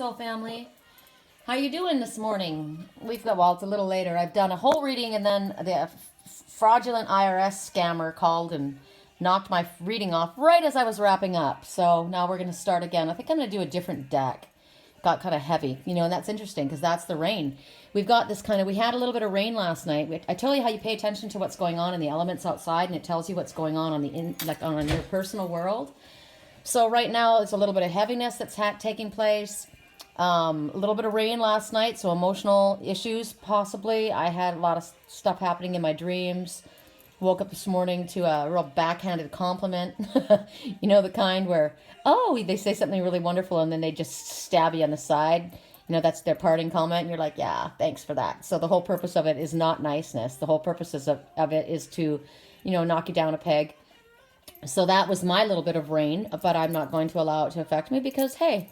Soul family, how you doing this morning? We've got, well, it's a little later. I've done a whole reading and then the fraudulent IRS scammer called and knocked my reading off right as I was wrapping up. So now we're going to start again. I think I'm going to do a different deck. Got kind of heavy, and that's interesting because that's the rain. We've got this we had a little bit of rain last night. I told you how you pay attention to what's going on in the elements outside, and it tells you what's going on on your personal world. So right now it's a little bit of heaviness that's taking place. A little bit of rain last night, so emotional issues possibly. I had a lot of stuff happening in my dreams. Woke up this morning to a real backhanded compliment. The kind where, they say something really wonderful and then they just stab you on the side. That's their parting comment and you're like, yeah, thanks for that. So the whole purpose of it is not niceness. The whole purpose of it is to, knock you down a peg. So that was my little bit of rain, but I'm not going to allow it to affect me because, hey,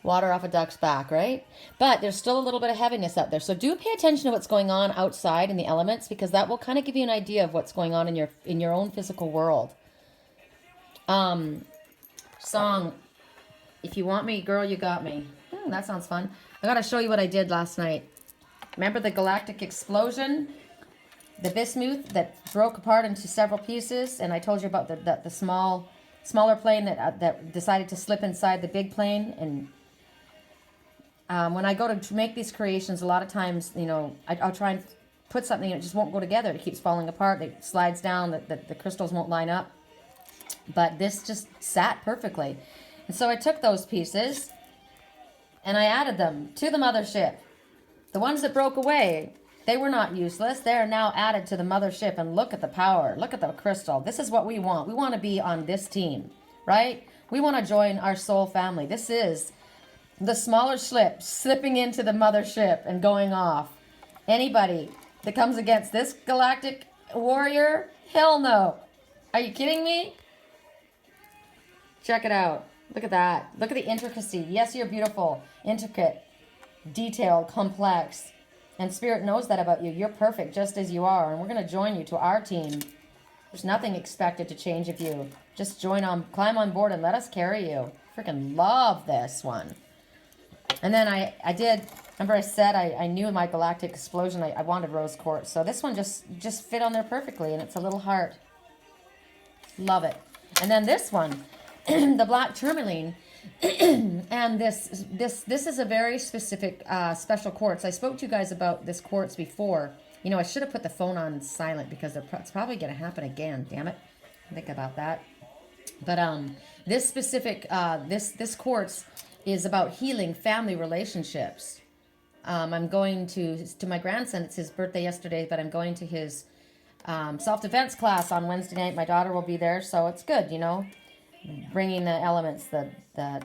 water off a duck's back, right? But there's still a little bit of heaviness out there. So do pay attention to what's going on outside in the elements because that will kind of give you an idea of what's going on in your own physical world. Song, If You Want Me, Girl, You Got Me. That sounds fun. I got to show you what I did last night. Remember the galactic explosion? The bismuth that broke apart into several pieces, and I told you about the smaller plane that decided to slip inside the big plane. And when I go to make these creations, a lot of times, I'll try and put something and it just won't go together. It keeps falling apart. It slides down. The crystals won't line up. But this just sat perfectly. And so I took those pieces and I added them to the mothership. The ones that broke away, they were not useless. They are now added to the mothership. And look at the power. Look at the crystal. This is what we want. We want to be on this team, right? We want to join our soul family. This is the smaller slip slipping into the mothership and going off. Anybody that comes against this galactic warrior, hell no. Are you kidding me? Check it out. Look at that. Look at the intricacy. Yes, you're beautiful, intricate, detailed, complex. And Spirit knows that about you. You're perfect just as you are. And we're going to join you to our team. There's nothing expected to change of you. Just climb on board and let us carry you. Freaking love this one. And then I did, remember I said I knew in my galactic explosion I wanted rose quartz. So this one just fit on there perfectly, and it's a little heart. Love it. And then this one, the black tourmaline, and this is a very specific special quartz. I spoke to you guys about this quartz before. I should have put the phone on silent because it's probably going to happen again. Damn it. Think about that. But this specific this quartz is about healing family relationships. I'm going to my grandson. It's his birthday yesterday, but I'm going to his self-defense class on Wednesday night. My daughter will be there, so it's good, bringing the elements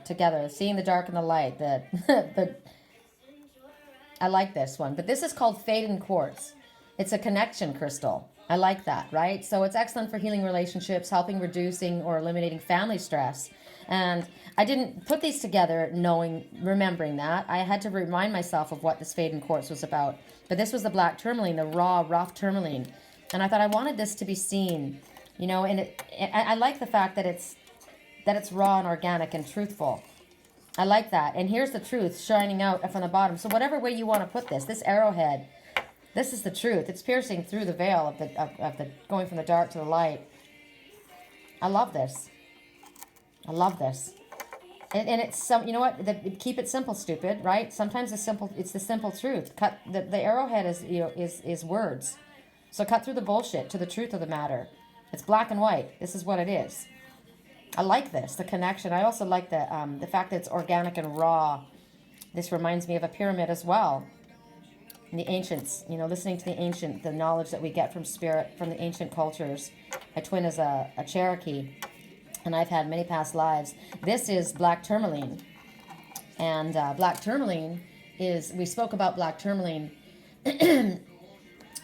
together, seeing the dark and the light. I like this one, but this is called Faden Quartz. It's a connection crystal. I like that, right? So it's excellent for healing relationships, helping reducing or eliminating family stress. And I didn't put these together remembering that. I had to remind myself of what this Faden Quartz was about. But this was the black tourmaline, the raw, rough tourmaline. And I thought I wanted this to be seen, and I like the fact that it's raw and organic and truthful. I like that. And here's the truth shining out from the bottom. So whatever way you want to put this arrowhead, this is the truth. It's piercing through the veil of the going from the dark to the light. I love this. I love this. And it's keep it simple, stupid, right? Sometimes it's the simple truth. Cut the arrowhead is words. So cut through the bullshit to the truth of the matter. It's black and white. This is what it is. I like this, the connection. I also like the fact that it's organic and raw. This reminds me of a pyramid as well. And the ancients, listening to the knowledge that we get from spirit, from the ancient cultures. My twin is a Cherokee, and I've had many past lives. This is black tourmaline. And black tourmaline we spoke about black tourmaline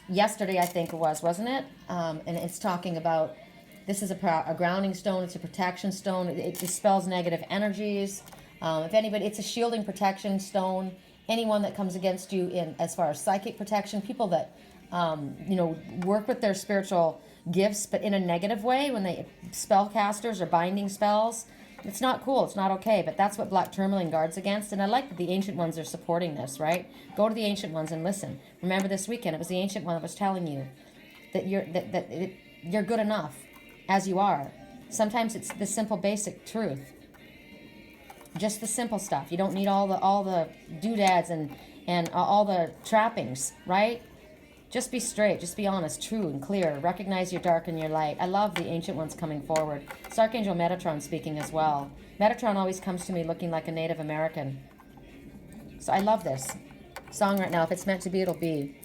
yesterday, I think it was, wasn't it? And it's talking about, this is a grounding stone. It's a protection stone. It dispels negative energies. If anybody, it's a shielding protection stone. Anyone that comes against you as far as psychic protection, people that, work with their spiritual gifts, but in a negative way, when they spellcasters or binding spells, It's not cool. It's not okay. But that's what black tourmaline guards against. And I like that the ancient ones are supporting this, right? Go to the ancient ones and listen. Remember this weekend, it was the ancient one that was telling you that you're good enough as you are. Sometimes it's the simple, basic truth. Just the simple stuff. You don't need all the doodads and all the trappings, right? Just be straight, just be honest, true and clear. Recognize your dark and your light. I love the ancient ones coming forward. It's Archangel Metatron speaking as well. Metatron always comes to me looking like a Native American. So I love this song right now. If it's meant to be, it'll be.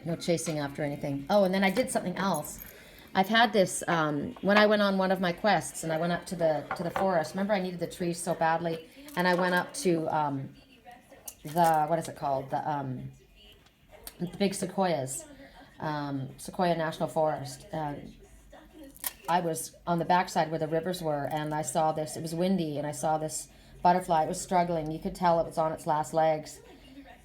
No chasing after anything. Oh, and then I did something else. I've had this when I went on one of my quests and I went up to the forest. Remember, I needed the trees so badly, and I went up to the, what is it called? The big sequoias, Sequoia National Forest. I was on the backside where the rivers were, and I saw this. It was windy, and I saw this butterfly. It was struggling. You could tell it was on its last legs,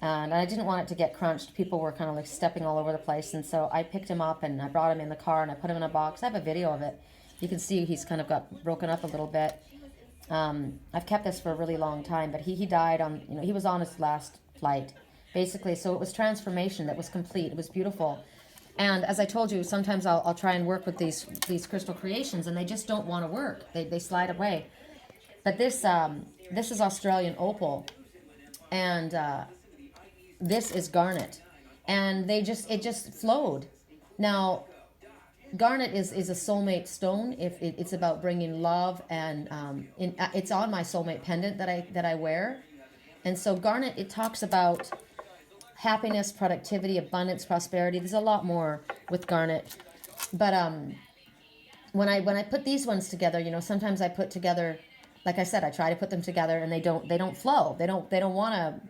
and I didn't want it to get crunched. People were kind of like stepping all over the place, and so I picked him up and I brought him in the car and I put him in a box. I have a video of it. You can see he's kind of got broken up a little bit. I've kept this for a really long time, but he died on, he was on his last flight, basically. So it was transformation that was complete. It was beautiful. And as I told you, sometimes I'll try and work with these crystal creations, and they just don't want to work. They slide away. But this is Australian opal, and this is garnet, and it just flowed. Now, garnet is a soulmate stone. If it's about bringing love, and it's on my soulmate pendant that I wear, and so garnet, it talks about happiness, productivity, abundance, prosperity. There's a lot more with garnet, but when I put these ones together, sometimes I put together, like I said, I try to put them together, and they don't flow. They don't want to.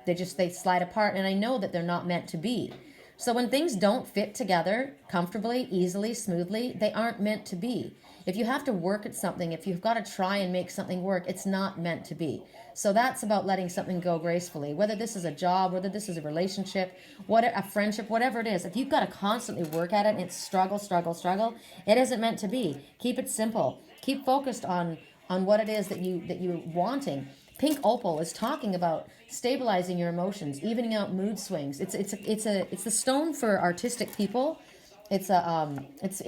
They slide apart, and I know that they're not meant to be. So when things don't fit together comfortably, easily, smoothly, they aren't meant to be. If you have to work at something, if you've got to try and make something work, it's not meant to be. So that's about letting something go gracefully. Whether this is a job, whether this is a relationship, a friendship, whatever it is, if you've got to constantly work at it and it's struggle, it isn't meant to be. Keep it simple. Keep focused on what it is that you're wanting. Pink opal is talking about stabilizing your emotions, evening out mood swings. It's the stone for artistic people. It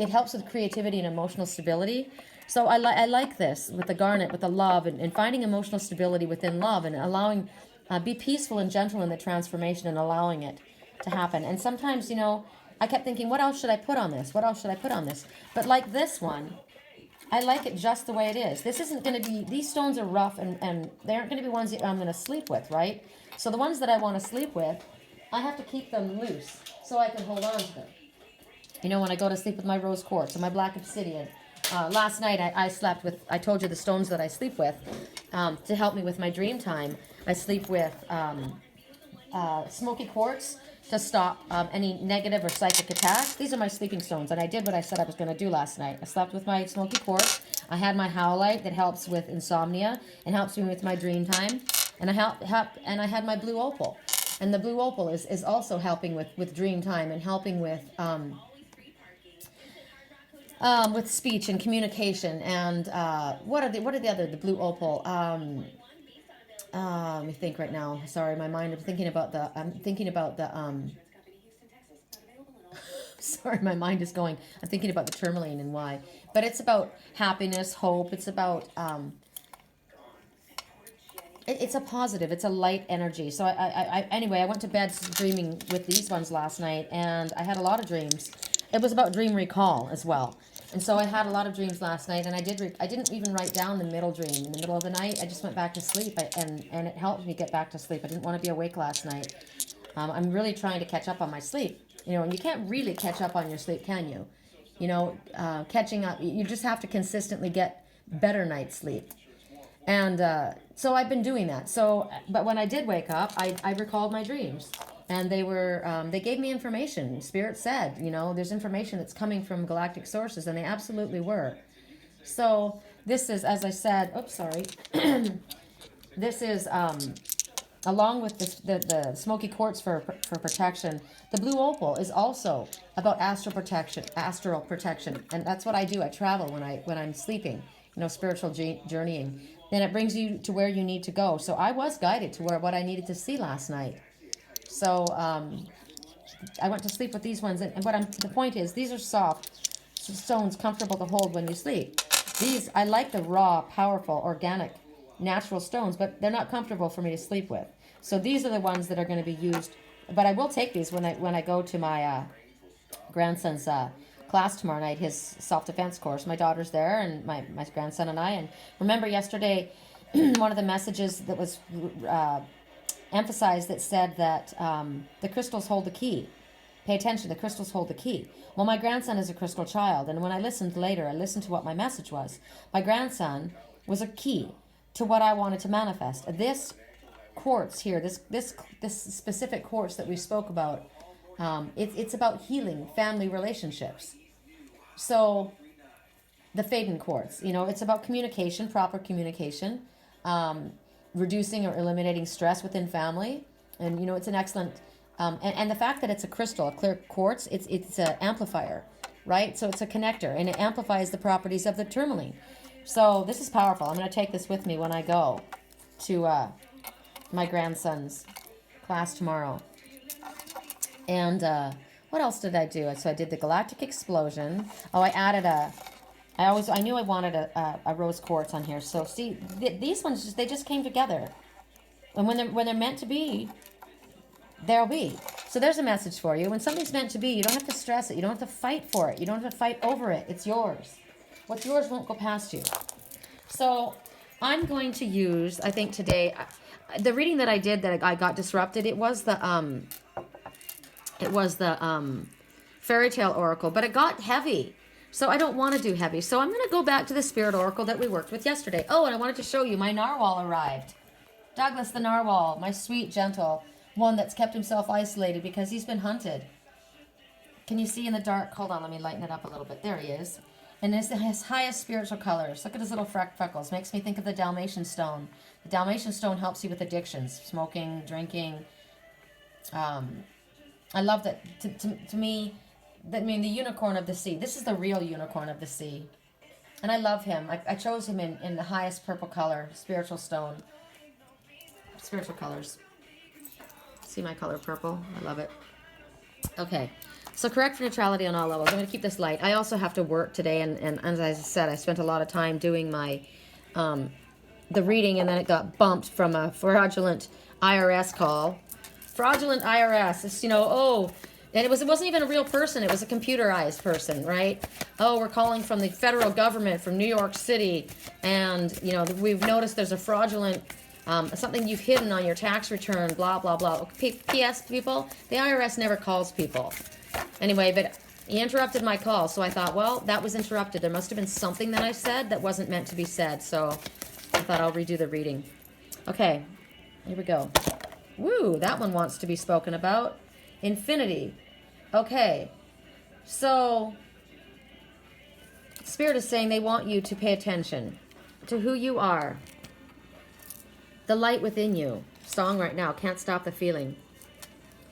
helps with creativity and emotional stability. So I like this with the garnet, with the love, and finding emotional stability within love, and allowing, be peaceful and gentle in the transformation and allowing it to happen. And sometimes, I kept thinking, what else should I put on this? What else should I put on this? But like this one, I like it just the way it is. This isn't going to be, these stones are rough, and they aren't going to be ones that I'm going to sleep with, right? So the ones that I want to sleep with, I have to keep them loose so I can hold on to them. When I go to sleep with my rose quartz or my black obsidian. Last night I slept with, I told you the stones that I sleep with to help me with my dream time. I sleep with smoky quartz to stop any negative or psychic attacks. These are my sleeping stones, and I did what I said I was going to do last night. I slept with my smoky quartz. I had my howlite that helps with insomnia and helps me with my dream time, and I had my blue opal, and the blue opal is also helping with dream time and helping with speech and communication. And what are the other, the blue opal? Let me think right now. Sorry, my mind. I'm thinking about the. Sorry, my mind is going. I'm thinking about the tourmaline and why. But it's about happiness, hope. It's about. It's a positive. It's a light energy. So anyway, I went to bed dreaming with these ones last night, and I had a lot of dreams. It was about dream recall as well. And so I had a lot of dreams last night, and I didn't even write down the middle dream. In the middle of the night, I just went back to sleep, and it helped me get back to sleep. I didn't want to be awake last night. I'm really trying to catch up on my sleep. And you can't really catch up on your sleep, can you? Catching up, you just have to consistently get better night's sleep. And so I've been doing that. But when I did wake up, I recalled my dreams. And they gave me information. Spirit said, there's information that's coming from galactic sources, and they absolutely were. So this is, as I said, this is, along with the smoky quartz for protection, the blue opal is also about astral protection. And that's what I do. I travel when I'm sleeping. spiritual journeying, then it brings you to where you need to go. So I was guided to what I needed to see last night. So I went to sleep with these ones, and the point is, these are soft stones, comfortable to hold when you sleep. These, I like the raw, powerful, organic, natural stones, but they're not comfortable for me to sleep with. So these are the ones that are going to be used. But I will take these when I go to my grandson's class tomorrow night, his self-defense course. My daughter's there, and my grandson and I. And remember yesterday, one of the messages that was emphasized that said that the crystals hold the key. Pay attention, the crystals hold the key. Well, my grandson is a crystal child, and when I listened later, I listened to what my message was. My grandson was a key to what I wanted to manifest. This quartz here, this specific quartz that we spoke about, it's about healing family relationships. So the Faden quartz, it's about communication, proper communication, reducing or eliminating stress within family. And, it's an excellent, and the fact that it's a crystal, a clear quartz, it's an amplifier, right? So it's a connector, and it amplifies the properties of the tourmaline. So this is powerful. I'm going to take this with me when I go to my grandson's class tomorrow. And what else did I do? So I did the galactic explosion. Oh, I added I knew I wanted a rose quartz on here. So see, these ones, they just came together. And when they're meant to be, they'll be. So there's a message for you. When something's meant to be, you don't have to stress it. You don't have to fight for it. You don't have to fight over it. It's yours. What's yours won't go past you. So I'm going to use, I think today, the reading that I did that I got disrupted, it was the fairy tale oracle, but it got heavy. So I don't want to do heavy. So I'm going to go back to the spirit oracle that we worked with yesterday. Oh, and I wanted to show you my narwhal arrived. Douglas the narwhal, my sweet, gentle one that's kept himself isolated because he's been hunted. Can you see in the dark? Hold on, let me lighten it up a little bit. There he is. And it's his highest spiritual colors. Look at his little freckles. Makes me think of the Dalmatian stone. The Dalmatian stone helps you with addictions, smoking, drinking. I love that. To me, the unicorn of the sea. This is the real unicorn of the sea. And I love him. I chose him in the highest purple color, spiritual stone. Spiritual colors. See my color purple? I love it. Okay. So correct for neutrality on all levels. I'm going to keep this light. I also have to work today, and as I said, I spent a lot of time doing my the reading, and then it got bumped from a fraudulent IRS call. Fraudulent IRS. It's, and it wasn't even a real person. It was a computerized person, right? Oh, we're calling from the federal government from New York City, and we've noticed there's a fraudulent something you've hidden on your tax return. Blah blah blah. P.S. People, the IRS never calls people. Anyway, but he interrupted my call, so I thought, well, that was interrupted. There must have been something that I said that wasn't meant to be said, so I thought I'll redo the reading. Okay, here we go. Woo, that one wants to be spoken about. Infinity. Okay, so Spirit is saying they want you to pay attention to who you are. The light within you. Song right now, Can't Stop the Feeling.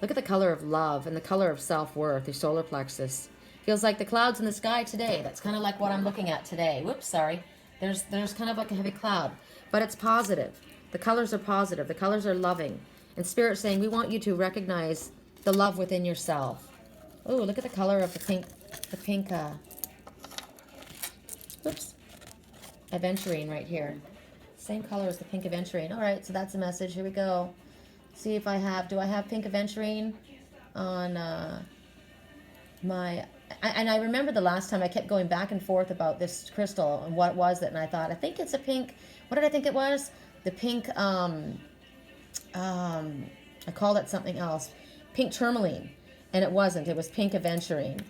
Look at the color of love and the color of self-worth, your solar plexus. Feels like the clouds in the sky today. That's kind of like what I'm looking at today. Whoops, sorry. There's kind of like a heavy cloud. But it's positive. The colors are positive. The colors are loving. And Spirit's saying, we want you to recognize the love within yourself. Oh, look at the color of the pink, aventurine right here. Same color as the pink aventurine. All right, so that's a message. Here we go. See if do I have pink aventurine on my, and I remember the last time I kept going back and forth about this crystal and what was it, and I thought, I think it's a pink, what did I think it was? The pink, I called it something else, pink tourmaline, and it wasn't, it was pink aventurine.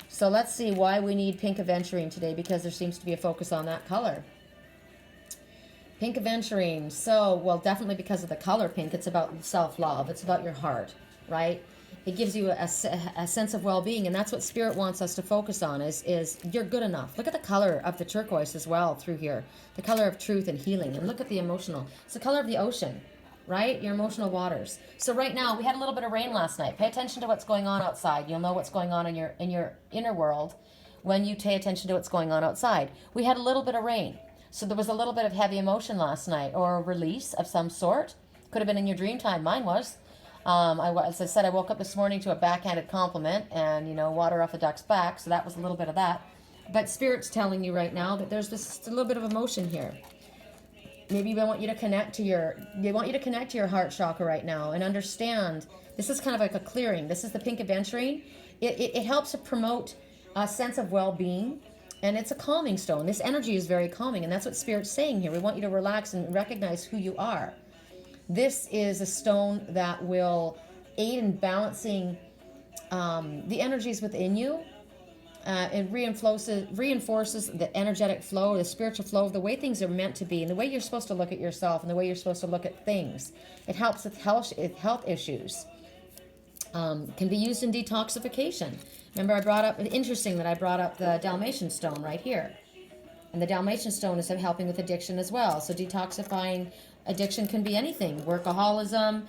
So let's see why we need pink aventurine today, because there seems to be a focus on that color. Pink aventurine, so, well, definitely because of the color pink, it's about self-love, it's about your heart, right? It gives you a sense of well-being, and that's what Spirit wants us to focus on, is you're good enough. Look at the color of the turquoise as well through here, the color of truth and healing, and look at the emotional. It's the color of the ocean, right? Your emotional waters. So right now, we had a little bit of rain last night. Pay attention to what's going on outside. You'll know what's going on in your inner world. when you pay attention to what's going on outside. We had a little bit of rain. So there was a little bit of heavy emotion last night, or a release of some sort. Could have been in your dream time. Mine was. As I said, I woke up this morning to a backhanded compliment and, you know, water off a duck's back. So that was a little bit of that. But Spirit's telling you right now that there's just a little bit of emotion here. Maybe they want you to connect to your heart chakra right now and understand this is kind of like a clearing. This is the pink aventurine. It helps to promote a sense of well-being. And it's a calming stone. This energy is very calming, and that's what Spirit's saying here. We want you to relax and recognize who you are. This is a stone that will aid in balancing the energies within you. It reinforces the energetic flow, the spiritual flow of the way things are meant to be, and the way you're supposed to look at yourself, and the way you're supposed to look at things. It helps with health issues. Can be used in detoxification. Remember, interesting that I brought up the Dalmatian stone right here. And the Dalmatian stone is helping with addiction as well. So detoxifying addiction can be anything. Workaholism,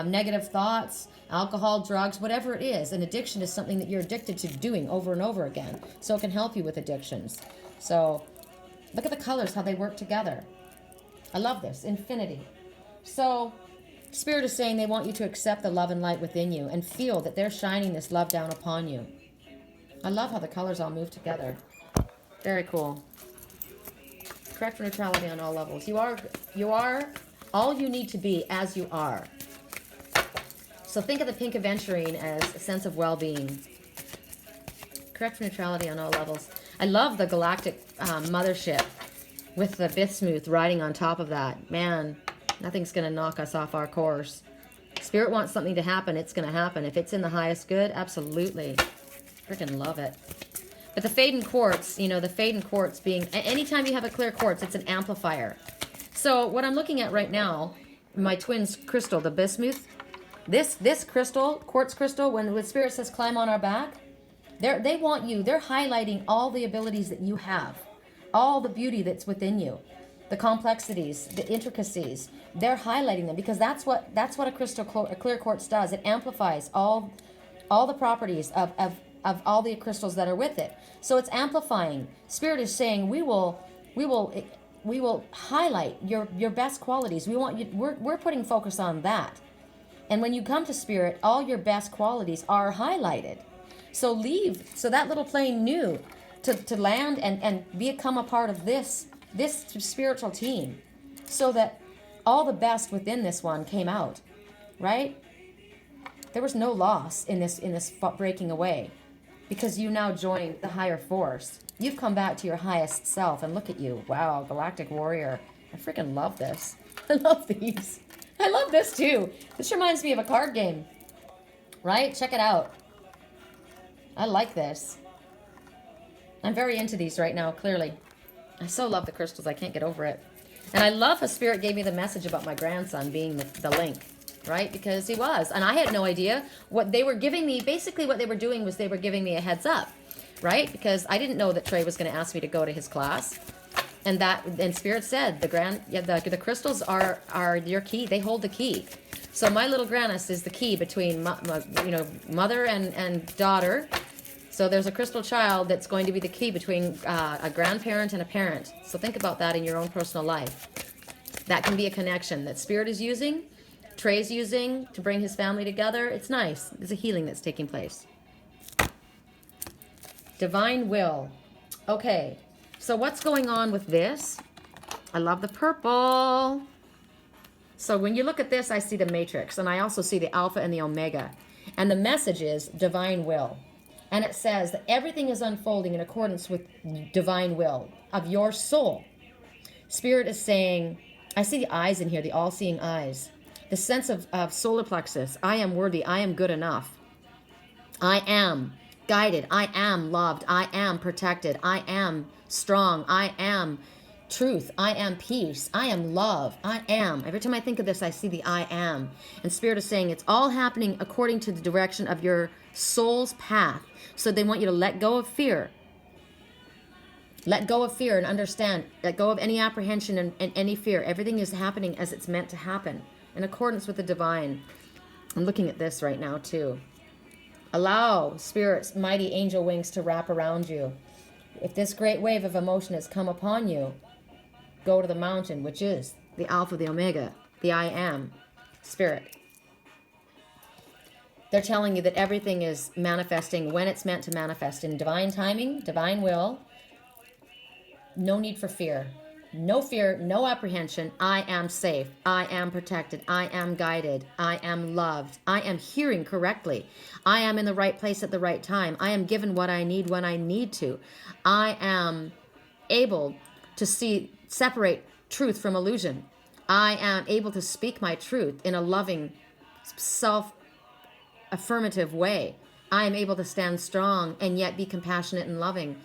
negative thoughts, alcohol, drugs, whatever it is. An addiction is something that you're addicted to doing over and over again. So it can help you with addictions. So look at the colors, how they work together. I love this. Infinity. So Spirit is saying they want you to accept the love and light within you and feel that they're shining this love down upon you. I love how the colors all move together. Very cool. Correct for neutrality on all levels. You are all you need to be as you are. So think of the pink aventurine as a sense of well-being. Correct for neutrality on all levels. I love the galactic mothership with the Bismuth riding on top of that. Man, nothing's going to knock us off our course. Spirit wants something to happen, it's going to happen. If it's in the highest good, absolutely. Freaking love it. But the Faden quartz, you know, the Faden quartz being, anytime you have a clear quartz, it's an amplifier. So what I'm looking at right now, my twin's crystal, the Bismuth, this crystal, quartz crystal, when Spirit says climb on our back, they want you, they're highlighting all the abilities that you have, all the beauty that's within you, the complexities, the intricacies. They're highlighting them because that's what a clear quartz does. It amplifies all the properties of all the crystals that are with it. So it's amplifying. Spirit is saying we will highlight your best qualities. We want you. We're putting focus on that. And when you come to Spirit, all your best qualities are highlighted. So that little plane knew to land and become a part of this spiritual team, so that all the best within this one came out, right? There was no loss in this breaking away, because you now joined the higher force. You've come back to your highest self, and look at you. Wow, Galactic Warrior. I freaking love this. I love these. I love this too. This reminds me of a card game, right? Check it out. I like this. I'm very into these right now, clearly. I so love the crystals. I can't get over it. And I love how Spirit gave me the message about my grandson being the link, right? Because he was. And I had no idea what they were giving me. Basically, what they were doing was they were giving me a heads up, right? Because I didn't know that Trey was going to ask me to go to his class. And Spirit said the crystals are your key. They hold the key. So my little Grannis is the key between mother and daughter. So there's a crystal child that's going to be the key between a grandparent and a parent. So think about that in your own personal life. That can be a connection that Spirit is using, Trey's using to bring his family together. It's nice. There's a healing that's taking place. Divine will. Okay, so what's going on with this? I love the purple. So when you look at this, I see the matrix, and I also see the alpha and the omega. And the message is divine will. And it says that everything is unfolding in accordance with divine will of your soul. Spirit is saying, I see the eyes in here, the all-seeing eyes. The sense of solar plexus. I am worthy. I am good enough. I am guided. I am loved. I am protected. I am strong. I am truth. I am peace. I am love. I am. Every time I think of this, I see the I am. And Spirit is saying it's all happening according to the direction of your soul's path. So they want you to let go of fear. Let go of fear and understand. Let go of any apprehension and any fear. Everything is happening as it's meant to happen, in accordance with the divine. I'm looking at this right now too. Allow Spirit's mighty angel wings to wrap around you. If this great wave of emotion has come upon you, go to the mountain, which is the Alpha, the Omega, the I Am, Spirit. They're telling you that everything is manifesting when it's meant to manifest in divine timing, divine will. No need for fear. No fear, no apprehension. I am safe. I am protected. I am guided. I am loved. I am hearing correctly. I am in the right place at the right time. I am given what I need when I need to. I am able to separate truth from illusion. I am able to speak my truth in a loving, self-affirmative way. I am able to stand strong and yet be compassionate and loving.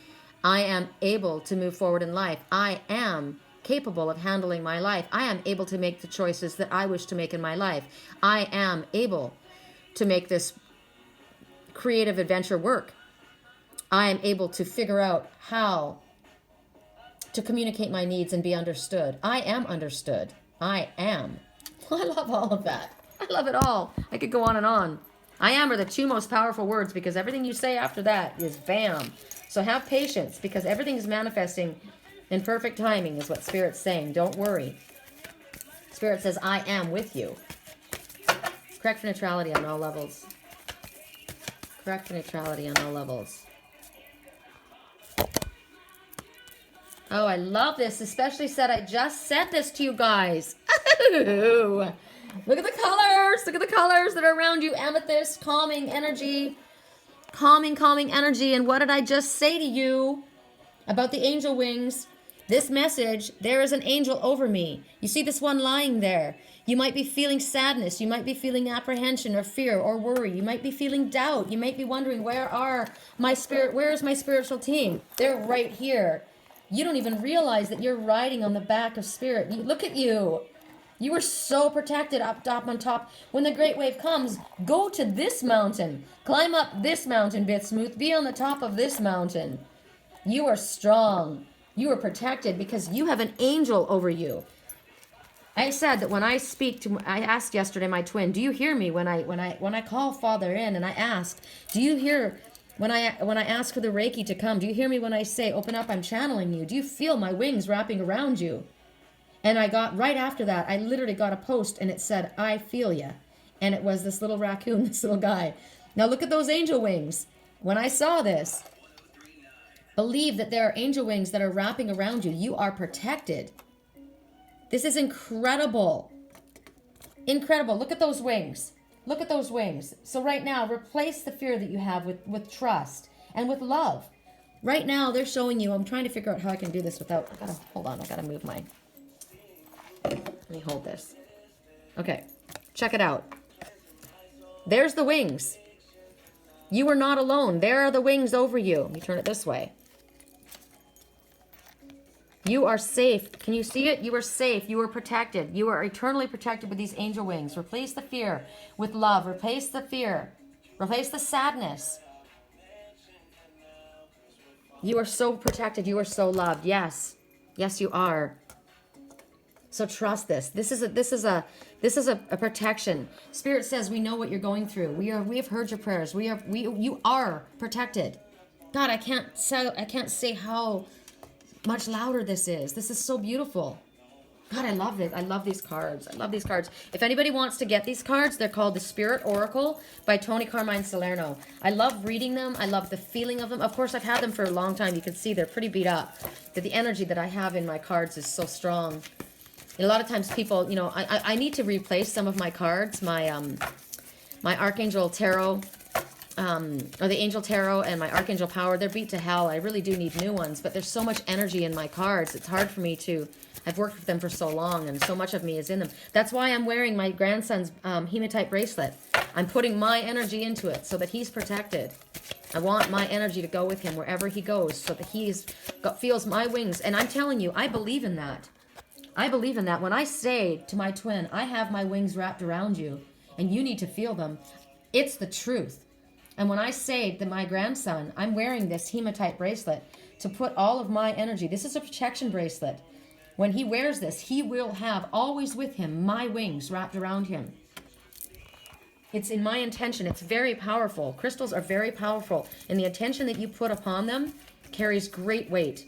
I am able to move forward in life. I am capable of handling my life. I am able to make the choices that I wish to make in my life. I am able to make this creative adventure work. I am able to figure out how to communicate my needs and be understood. I am understood. I am. I love all of that. I love it all. I could go on and on. I am are the two most powerful words, because everything you say after that is bam. So have patience, because everything is manifesting in perfect timing is what Spirit's saying. Don't worry. Spirit says, I am with you. Correct for neutrality on all levels. Correct for neutrality on all levels. Oh, I love this. Especially said, I just sent this to you guys. Ooh. Look at the colors. Look at the colors that are around you. Amethyst, calming energy. Calming energy. And what did I just say to you about the angel wings? This message, there is an angel over me. You see this one lying there. You might be feeling sadness. You might be feeling apprehension or fear or worry. You might be feeling doubt. You might be wondering, where is my spiritual team? They're right here. You don't even realize that you're riding on the back of Spirit. Look at you. You are so protected up on top. When the great wave comes, go to this mountain. Climb up this mountain, Bismuth. Be on the top of this mountain. You are strong. You are protected because you have an angel over you. I said that when I I asked yesterday my twin, do you hear me when I call Father in, and I asked, do you hear when I ask for the Reiki to come? Do you hear me when I say, open up, I'm channeling you? Do you feel my wings wrapping around you? And I got, right after that, I literally got a post and it said, I feel ya. And it was this little raccoon, this little guy. Now look at those angel wings. When I saw this, believe that there are angel wings that are wrapping around you. You are protected. This is incredible. Incredible. Look at those wings. Look at those wings. So right now, replace the fear that you have with trust and with love. Right now, they're showing you, I'm trying to figure out how I can do this without, hold on, I gotta move my, let me hold this. Okay, check it out. There's the wings. You are not alone. There are the wings over you. Let me turn it this way. You are safe. Can you see it? You are safe. You are protected. You are eternally protected with these angel wings. Replace the fear with love. Replace the fear. Replace the sadness. You are so protected. You are so loved. Yes. Yes, you are. So trust this. This is a protection. Spirit says we know what you're going through. We have heard your prayers. You are protected. God, I can't say how much louder this is. This is so beautiful. God, I love it. I love these cards. I love these cards. If anybody wants to get these cards, they're called the Spirit Oracle by Tony Carmine Salerno. I love reading them. I love the feeling of them. Of course, I've had them for a long time. You can see they're pretty beat up. But the energy that I have in my cards is so strong. And a lot of times people, you know, I need to replace some of my cards. My my Archangel Tarot, or the Angel Tarot and my Archangel Power, they're beat to hell. I really do need new ones, but there's so much energy in my cards. It's hard for me to, I've worked with them for so long and so much of me is in them. That's why I'm wearing my grandson's hematite bracelet. I'm putting my energy into it so that he's protected. I want my energy to go with him wherever he goes so that feels my wings. And I'm telling you, I believe in that. I believe in that. When I say to my twin, I have my wings wrapped around you and you need to feel them, it's the truth. And when I say to my grandson, I'm wearing this hematite bracelet to put all of my energy. This is a protection bracelet. When he wears this, he will have always with him my wings wrapped around him. It's in my intention. It's very powerful. Crystals are very powerful. And the intention that you put upon them carries great weight.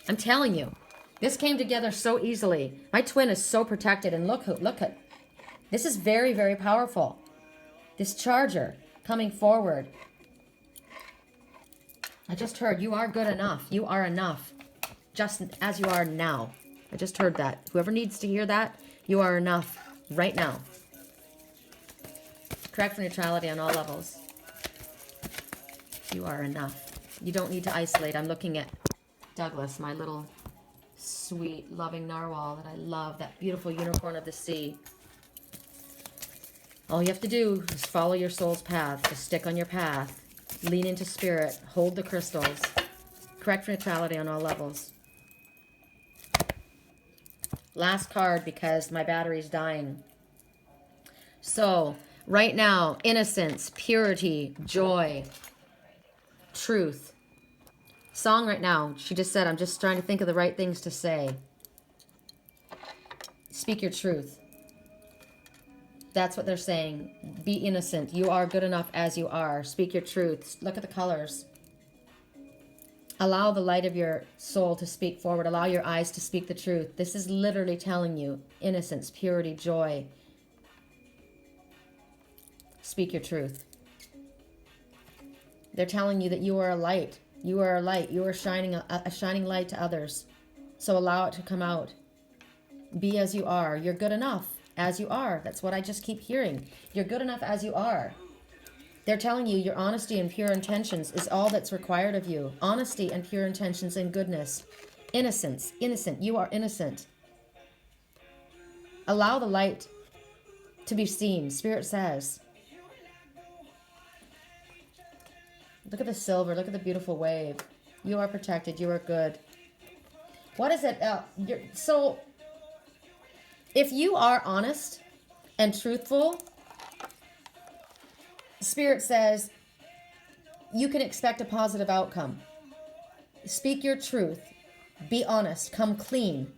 I'm telling you, this came together so easily. My twin is so protected, and look at, this is very, very powerful. This charger coming forward. I just heard, you are good enough. You are enough, just as you are now. I just heard that. Whoever needs to hear that, you are enough right now. Correct for neutrality on all levels. You are enough. You don't need to isolate. I'm looking at Douglas, my little sweet, loving narwhal that I love, that beautiful unicorn of the sea. All you have to do is follow your soul's path. Just stick on your path. Lean into spirit. Hold the crystals. Correct for neutrality on all levels. Last card because my battery's dying. So, right now, innocence, purity, joy, truth. Song right now, she just said, I'm just trying to think of the right things to say. Speak your truth. That's what they're saying. Be innocent. You are good enough as you are. Speak your truth. Look at the colors. Allow the light of your soul to speak forward. Allow your eyes to speak the truth. This is literally telling you innocence, purity, joy. Speak your truth. They're telling you that you are a light. You are a light. You are shining a shining light to others. So allow it to come out. Be as you are. You're good enough as you are. That's what I just keep hearing. You're good enough as you are. They're telling you your honesty and pure intentions is all that's required of you. Honesty and pure intentions and goodness. Innocence. Innocent. You are innocent. Allow the light to be seen. Spirit says. Look at the silver. Look at the beautiful wave. You are protected. You are good. What is it? So, if you are honest and truthful, Spirit says you can expect a positive outcome. Speak your truth. Be honest. Come clean.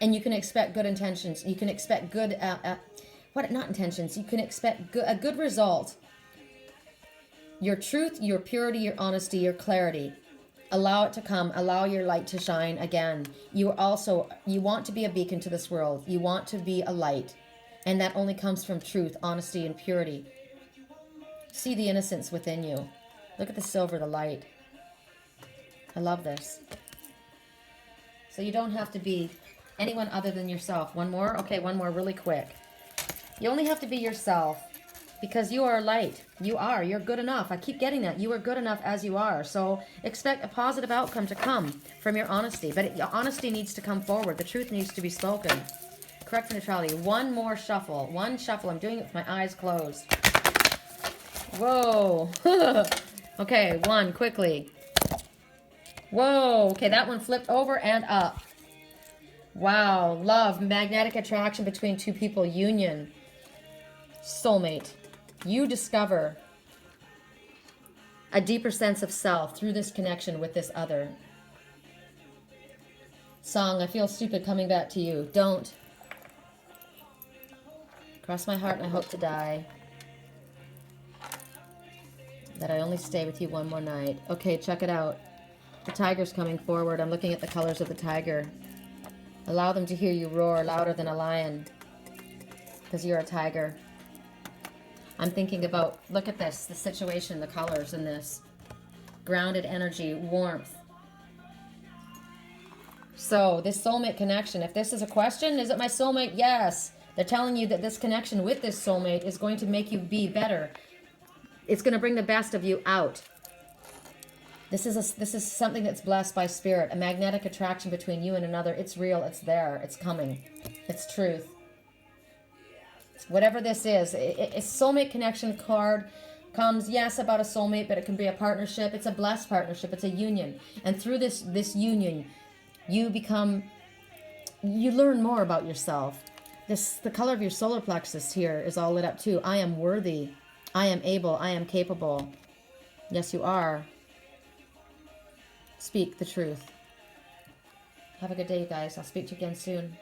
And you can expect good intentions. You can expect good... not intentions. You can expect a good result. Your truth, your purity, your honesty, your clarity. Allow it to come. Allow your light to shine again. You want to be a beacon to this world. You want to be a light. And that only comes from truth, honesty, and purity. See the innocence within you. Look at the silver, the light. I love this. So you don't have to be anyone other than yourself. One more? Okay, one more really quick. You only have to be yourself because you are a light. You are. You're good enough. I keep getting that. You are good enough as you are. So expect a positive outcome to come from your honesty. But your honesty needs to come forward. The truth needs to be spoken. Correct for neutrality. One more shuffle. One shuffle. I'm doing it with my eyes closed. Whoa. Okay, one quickly. Whoa. Okay, that one flipped over and up. Wow. Love. Magnetic attraction between two people. Union. Soulmate. You discover a deeper sense of self through this connection with this other. Song, I feel stupid coming back to you. Don't. Cross my heart and I hope to die. That I only stay with you one more night. Okay, check it out. The tiger's coming forward. I'm looking at the colors of the tiger. Allow them to hear you roar louder than a lion. Because you're a tiger. I'm thinking about, look at this, the situation, the colors in this. Grounded energy, warmth. So, this soulmate connection, if this is a question, is it my soulmate? Yes. They're telling you that this connection with this soulmate is going to make you be better. It's going to bring the best of you out. This is something that's blessed by spirit, a magnetic attraction between you and another. It's real, it's there, it's coming. It's truth. Whatever this is, a soulmate connection card comes, yes, about a soulmate, but it can be a partnership. It's a blessed partnership. It's a union. And through this union, you learn more about yourself. The color of your solar plexus here is all lit up too. I am worthy. I am able. I am capable. Yes, you are. Speak the truth. Have a good day, guys. I'll speak to you again soon.